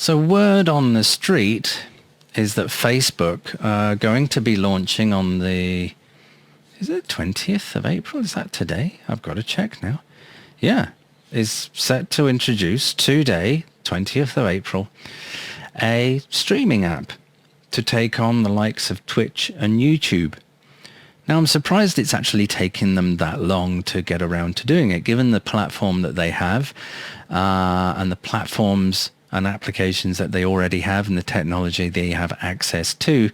So word on the street is that Facebook are going to be launching on the, is it 20th of April? Is that today? I've got to check now. Yeah, is set to introduce today, 20th of April, a streaming app to take on the likes of Twitch and YouTube. Now, I'm surprised it's actually taken them that long to get around to doing it, given the platform that they have and the platforms and applications that they already have and the technology they have access to.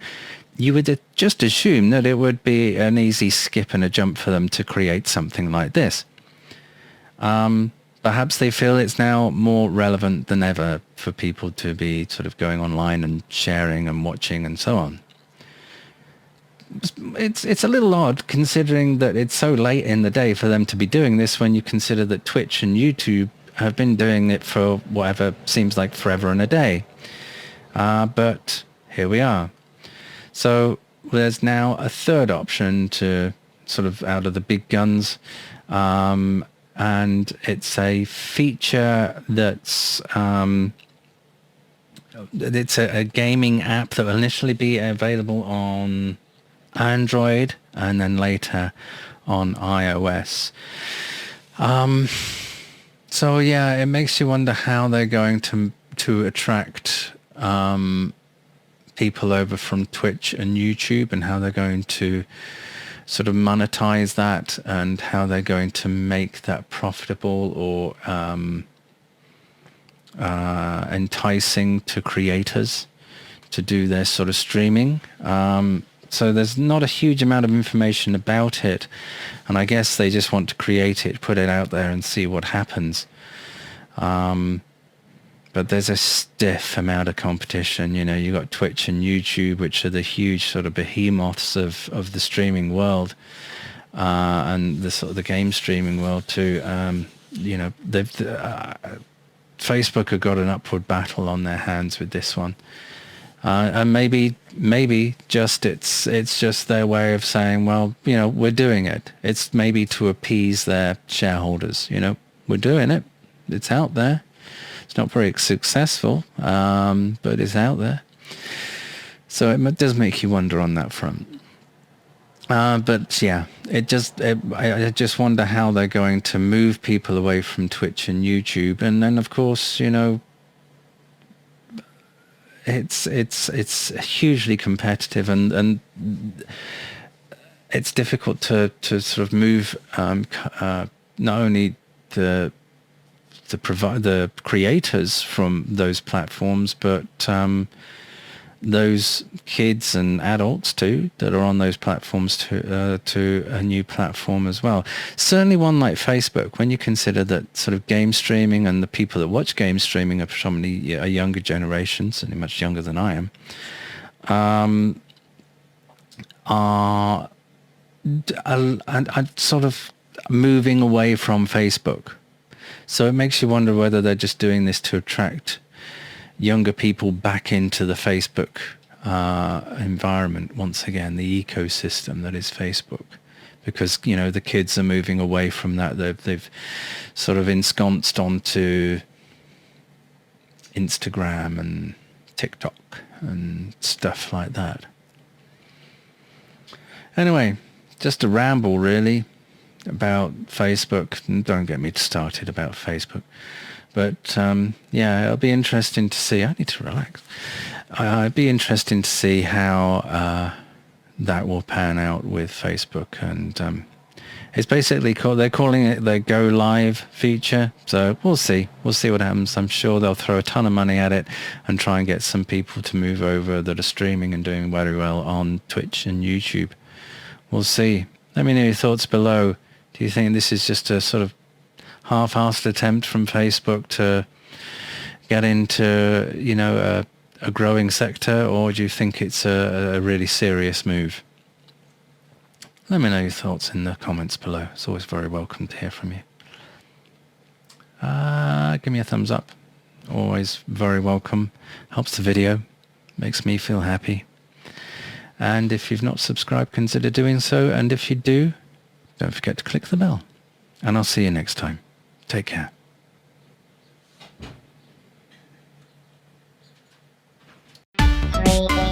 You would just assume that it would be an easy skip and a jump for them to create something like this. Perhaps they feel it's now more relevant than ever for people to be sort of going online and sharing and watching and so on. It's a little odd considering that it's so late in the day for them to be doing this, when you consider that Twitch and YouTube have been doing it for whatever seems like forever and a day. But here we are. So there's now a third option to sort of out of the big guns, and it's a feature that's it's a gaming app that will initially be available on Android and then later on iOS. So yeah, it makes you wonder how they're going to attract people over from Twitch and YouTube, and how they're going to sort of monetize that, and how they're going to make that profitable or enticing to creators to do their sort of streaming. So there's not a huge amount of information about it, and I guess they just want to create it, put it out there and see what happens. But there's a stiff amount of competition. You know, you got Twitch and YouTube, which are the huge sort of behemoths of the streaming world, and the sort of the game streaming world too. You know, Facebook have got an upward battle on their hands with this one. And maybe just it's just their way of saying, well, you know, we're doing it. It's maybe to appease their shareholders. You know, we're doing it. It's out there. It's not very successful, but it's out there. So it does make you wonder on that front. But yeah, I just wonder how they're going to move people away from Twitch and YouTube, and then of course, you know, it's hugely competitive, and it's difficult to sort of move not only the creators from those platforms, but those kids and adults too that are on those platforms to a new platform as well. Certainly one like Facebook, when you consider that sort of game streaming and the people that watch game streaming are predominantly a younger generation, certainly much younger than I am, are sort of moving away from Facebook. So it makes you wonder whether they're just doing this to attract younger people back into the Facebook environment once again, the ecosystem that is Facebook, because you know the kids are moving away from that. They've sort of ensconced onto Instagram and TikTok and stuff like that. Anyway, just a ramble really about Facebook. Don't get me started about Facebook. But yeah, it'll be interesting to see. I need to relax. It'd be interesting to see how that will pan out with Facebook. And it's basically they're calling it the Go Live feature. So we'll see. We'll see what happens. I'm sure they'll throw a ton of money at it and try and get some people to move over that are streaming and doing very well on Twitch and YouTube. We'll see. Let me know your thoughts below. Do you think this is just a sort of half-assed attempt from Facebook to get into, you know, a growing sector, or do you think it's a really serious move? Let me know your thoughts in the comments below. It's always very welcome to hear from you. Give me a thumbs up. Always very welcome. Helps the video. Makes me feel happy. And if you've not subscribed, consider doing so. And if you do, don't forget to click the bell. And I'll see you next time. Take care. Bye.